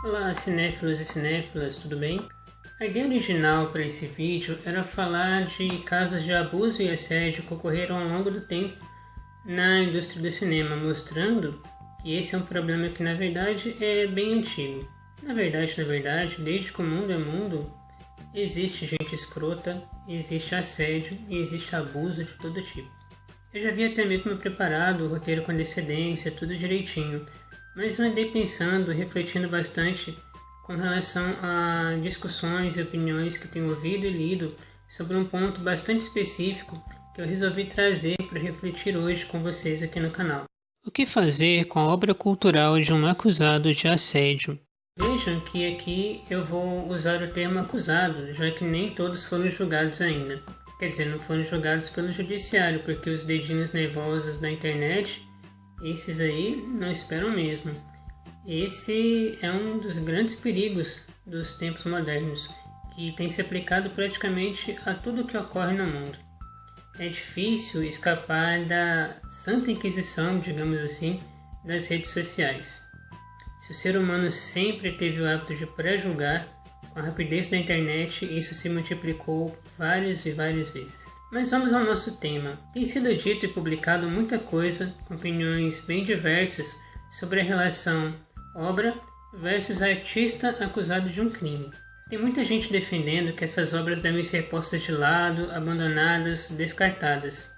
Olá, cinéfilos e cinéfilas, tudo bem? A ideia original para esse vídeo era falar de casos de abuso e assédio que ocorreram ao longo do tempo na indústria do cinema, mostrando que esse é um problema que na verdade é bem antigo. Na verdade, desde que o mundo é mundo, existe gente escrota, existe assédio e existe abuso de todo tipo. Eu já havia até mesmo preparado o roteiro com antecedência, tudo direitinho, mas eu andei pensando, refletindo bastante com relação a discussões e opiniões que tenho ouvido e lido sobre um ponto bastante específico que eu resolvi trazer para refletir hoje com vocês aqui no canal. O que fazer com a obra cultural de um acusado de assédio? Vejam que aqui eu vou usar o termo acusado, já que nem todos foram julgados ainda. Quer dizer, não foram julgados pelo judiciário, porque os dedinhos nervosos da internet, esses aí não esperam mesmo. Esse é um dos grandes perigos dos tempos modernos, que tem se aplicado praticamente a tudo que ocorre no mundo. É difícil escapar da santa inquisição, digamos assim, das redes sociais. Se o ser humano sempre teve o hábito de pré-julgar, com a rapidez da internet isso se multiplicou várias e várias vezes. Mas vamos ao nosso tema. Tem sido dito e publicado muita coisa, com opiniões bem diversas, sobre a relação obra versus artista acusado de um crime. Tem muita gente defendendo que essas obras devem ser postas de lado, abandonadas, descartadas.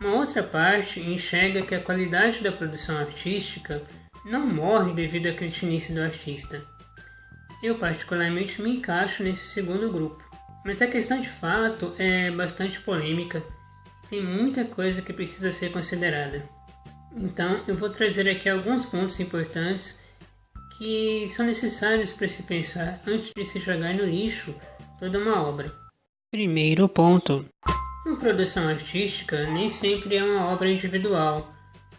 Uma outra parte enxerga que a qualidade da produção artística não morre devido à cretinice do artista. Eu particularmente me encaixo nesse segundo grupo, mas a questão de fato é bastante polêmica e tem muita coisa que precisa ser considerada. Então eu vou trazer aqui alguns pontos importantes que são necessários para se pensar antes de se jogar no lixo toda uma obra. Primeiro ponto. Uma produção artística nem sempre é uma obra individual.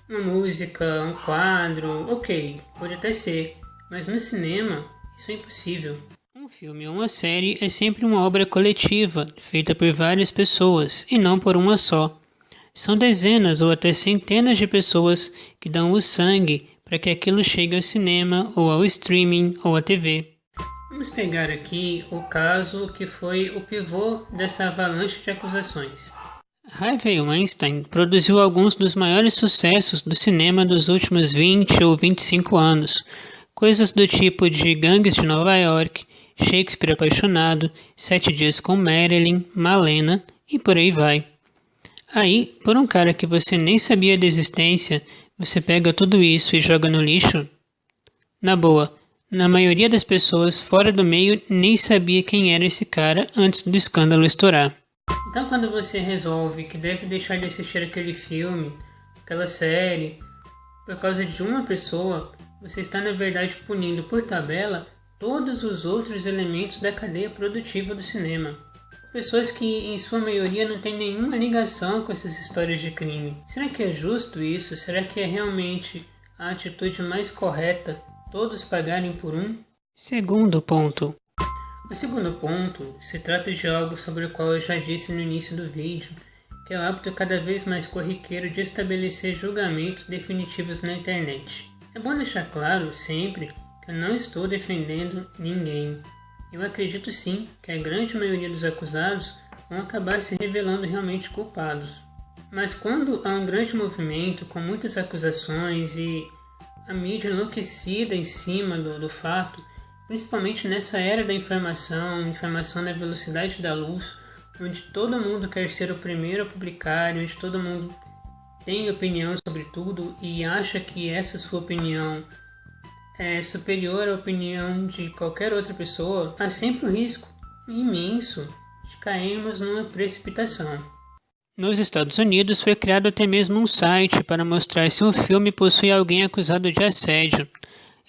Uma música, um quadro, ok, pode até ser, mas no cinema isso é impossível. Um filme ou uma série é sempre uma obra coletiva, feita por várias pessoas e não por uma só. São dezenas ou até centenas de pessoas que dão o sangue para que aquilo chegue ao cinema ou ao streaming ou à TV. Vamos pegar aqui o caso que foi o pivô dessa avalanche de acusações. Harvey Weinstein produziu alguns dos maiores sucessos do cinema dos últimos 20 ou 25 anos, coisas do tipo de Gangues de Nova York, Shakespeare Apaixonado, 7 Dias com Marilyn, Malena e por aí vai. Aí, por um cara que você nem sabia da existência, você pega tudo isso e joga no lixo? Na boa, na maioria das pessoas fora do meio nem sabia quem era esse cara antes do escândalo estourar. Então quando você resolve que deve deixar de assistir aquele filme, aquela série, por causa de uma pessoa, você está na verdade punindo por tabela todos os outros elementos da cadeia produtiva do cinema. Pessoas que em sua maioria não têm nenhuma ligação com essas histórias de crime. Será que é justo isso? Será que é realmente a atitude mais correta todos pagarem por um? Segundo ponto. O segundo ponto se trata de algo sobre o qual eu já disse no início do vídeo, que é o hábito cada vez mais corriqueiro de estabelecer julgamentos definitivos na internet. É bom deixar claro sempre que eu não estou defendendo ninguém. Eu acredito sim que a grande maioria dos acusados vão acabar se revelando realmente culpados. Mas quando há um grande movimento com muitas acusações e a mídia enlouquecida em cima do fato, principalmente nessa era da informação na velocidade da luz, onde todo mundo quer ser o primeiro a publicar, onde todo mundo tem opinião sobre tudo e acha que essa sua opinião é superior à opinião de qualquer outra pessoa, há sempre o risco imenso de cairmos numa precipitação. Nos Estados Unidos foi criado até mesmo um site para mostrar se um filme possui alguém acusado de assédio.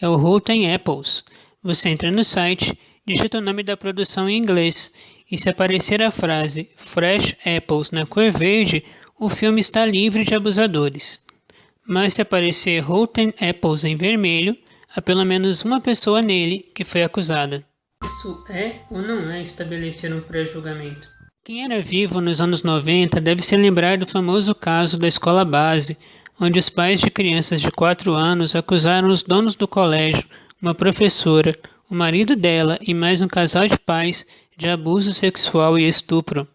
É o Rotten Apples. Você entra no site, digita o nome da produção em inglês e se aparecer a frase Fresh Apples na cor verde, o filme está livre de abusadores. Mas se aparecer Rotten Apples em vermelho, há pelo menos uma pessoa nele que foi acusada. Isso é ou não é estabelecer um pré-julgamento? Quem era vivo nos anos 90 deve se lembrar do famoso caso da escola base, onde os pais de crianças de 4 anos acusaram os donos do colégio, uma professora, o marido dela e mais um casal de pais de abuso sexual e estupro.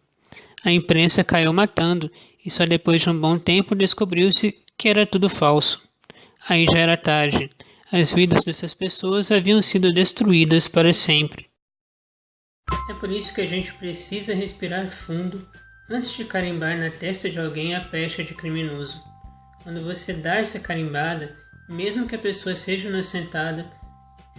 A imprensa caiu matando e só depois de um bom tempo descobriu-se que era tudo falso. Aí já era tarde. As vidas dessas pessoas haviam sido destruídas para sempre. É por isso que a gente precisa respirar fundo antes de carimbar na testa de alguém a pecha de criminoso. Quando você dá essa carimbada, mesmo que a pessoa seja inocentada,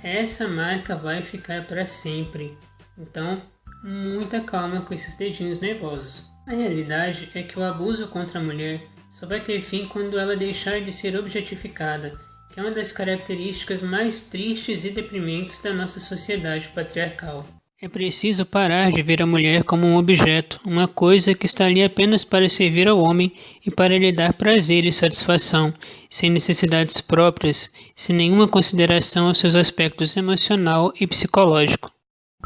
essa marca vai ficar para sempre. Então, muita calma com esses dedinhos nervosos. A realidade é que o abuso contra a mulher só vai ter fim quando ela deixar de ser objetificada, que é uma das características mais tristes e deprimentes da nossa sociedade patriarcal. É preciso parar de ver a mulher como um objeto, uma coisa que está ali apenas para servir ao homem e para lhe dar prazer e satisfação, sem necessidades próprias, sem nenhuma consideração aos seus aspectos emocional e psicológico.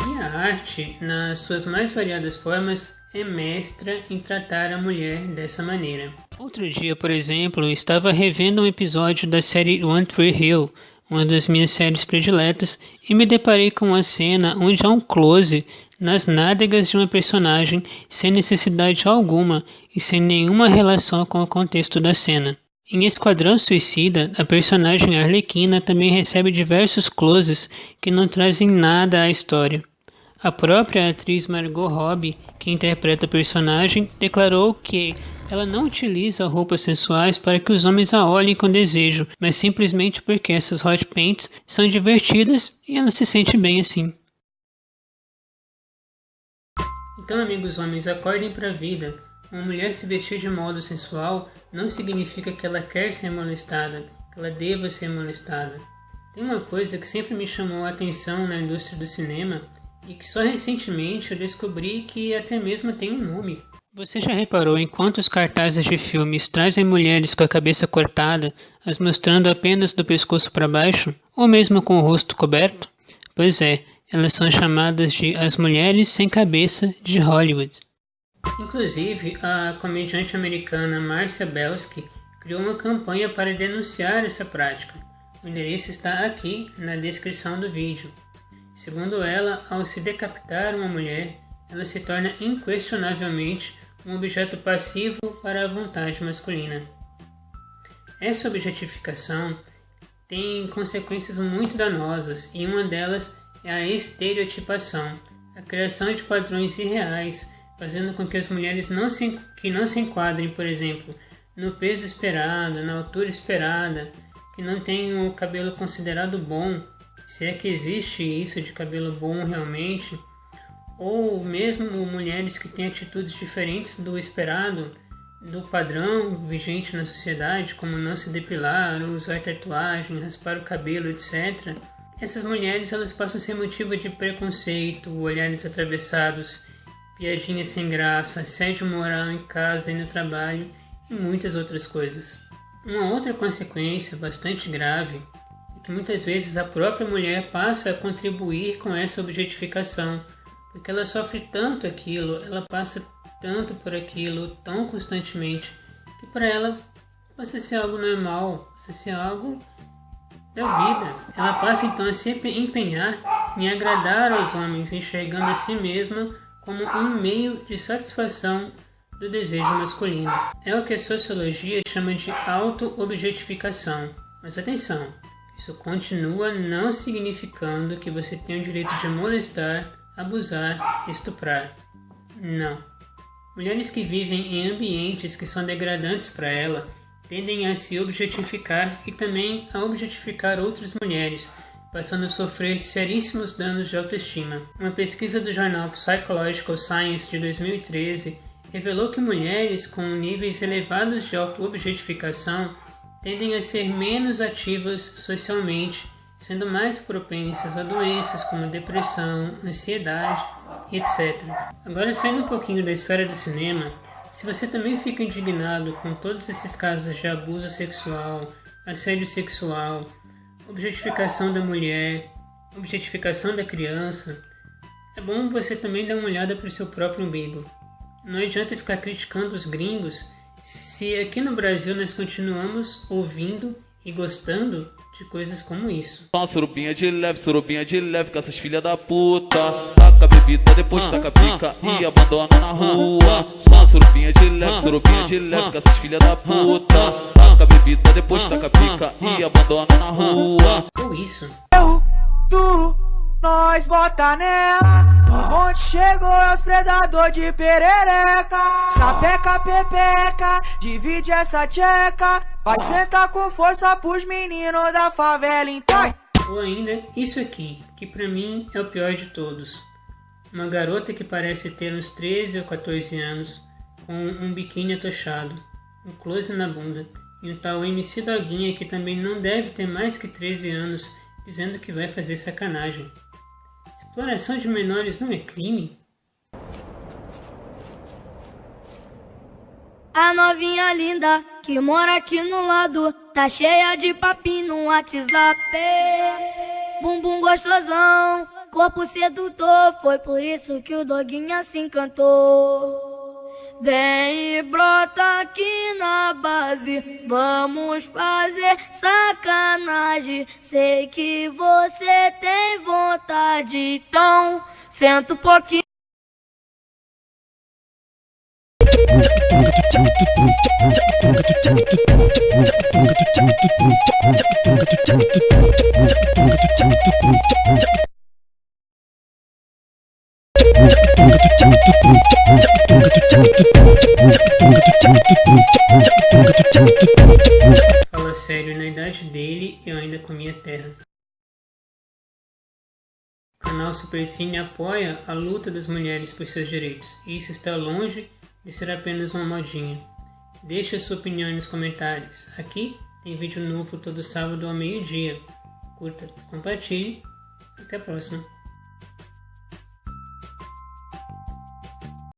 E a arte, nas suas mais variadas formas, é mestra em tratar a mulher dessa maneira. Outro dia, por exemplo, estava revendo um episódio da série One Tree Hill, uma das minhas séries prediletas, e me deparei com uma cena onde há um close nas nádegas de uma personagem sem necessidade alguma e sem nenhuma relação com o contexto da cena. Em Esquadrão Suicida, a personagem Arlequina também recebe diversos closes que não trazem nada à história. A própria atriz Margot Robbie, que interpreta a personagem, declarou que ela não utiliza roupas sensuais para que os homens a olhem com desejo, mas simplesmente porque essas hot pants são divertidas e ela se sente bem assim. Então, amigos homens, acordem para a vida. Uma mulher se vestir de modo sensual não significa que ela quer ser molestada, que ela deva ser molestada. Tem uma coisa que sempre me chamou a atenção na indústria do cinema e que só recentemente eu descobri que até mesmo tem um nome. Você já reparou em quantos cartazes de filmes trazem mulheres com a cabeça cortada, as mostrando apenas do pescoço para baixo, ou mesmo com o rosto coberto? Pois é, elas são chamadas de as mulheres sem cabeça de Hollywood. Inclusive, a comediante americana Marcia Belsky criou uma campanha para denunciar essa prática. O endereço está aqui na descrição do vídeo. Segundo ela, ao se decapitar uma mulher, ela se torna inquestionavelmente um objeto passivo para a vontade masculina. Essa objetificação tem consequências muito danosas e uma delas é a estereotipação, a criação de padrões irreais, fazendo com que as mulheres não se enquadrem, por exemplo, no peso esperado, na altura esperada, que não tenham o cabelo considerado bom, se é que existe isso de cabelo bom realmente, ou mesmo mulheres que têm atitudes diferentes do esperado, do padrão vigente na sociedade, como não se depilar, usar tatuagem, raspar o cabelo, etc. Essas mulheres elas passam a ser motivo de preconceito, olhares atravessados, piadinhas sem graça, assédio moral em casa e no trabalho e muitas outras coisas. Uma outra consequência bastante grave é que muitas vezes a própria mulher passa a contribuir com essa objetificação, porque ela sofre tanto aquilo, ela passa tanto por aquilo tão constantemente, que para ela passa a ser algo normal, passa a ser algo da vida. Ela passa então a se empenhar em agradar aos homens, enxergando a si mesma como um meio de satisfação do desejo masculino. É o que a sociologia chama de auto-objetificação. Mas atenção, isso continua não significando que você tem o direito de molestar, abusar, estuprar. Não. Mulheres que vivem em ambientes que são degradantes para ela tendem a se objetificar e também a objetificar outras mulheres, passando a sofrer seríssimos danos de autoestima. Uma pesquisa do jornal Psychological Science de 2013 revelou que mulheres com níveis elevados de auto-objetificação tendem a ser menos ativas socialmente, sendo mais propensas a doenças como depressão, ansiedade, etc. Agora, saindo um pouquinho da esfera do cinema, se você também fica indignado com todos esses casos de abuso sexual, assédio sexual, objetificação da mulher, objetificação da criança, é bom você também dar uma olhada para o seu próprio umbigo. Não adianta ficar criticando os gringos se aqui no Brasil nós continuamos ouvindo e gostando de coisas como isso. Só uma surubinha de leve com essas filhas da puta. Taca a bebida, depois taca a pica e abandona na rua. Só uma surubinha de leve com essas filhas da puta. Taca a bebida, depois taca a pica e abandona na rua. Ou isso. Nós bota nela. Onde chegou é os predador de perereca. Sapeca, pepeca, divide essa tcheca. Vai sentar com força pros meninos da favela, então. Ou ainda isso aqui, que pra mim é o pior de todos. Uma garota que parece ter uns 13 ou 14 anos, com um biquíni atochado, um close na bunda, e um tal MC Doguinha que também não deve ter mais que 13 anos, dizendo que vai fazer sacanagem. Exploração de menores não é crime? A novinha linda que mora aqui no lado tá cheia de papinho no WhatsApp. Bumbum gostosão, corpo sedutor, foi por isso que o Doguinha se encantou. Vem e brota aqui na base, vamos fazer sacanagem. Sei que você tem vontade, então senta um pouquinho. Fala sério, na idade dele eu ainda comia terra. O canal Super Cine apoia a luta das mulheres por seus direitos, e isso está longe de ser apenas uma modinha. Deixe a sua opinião nos comentários. Aqui tem vídeo novo todo sábado ao meio-dia. Curta, compartilhe. Até a próxima.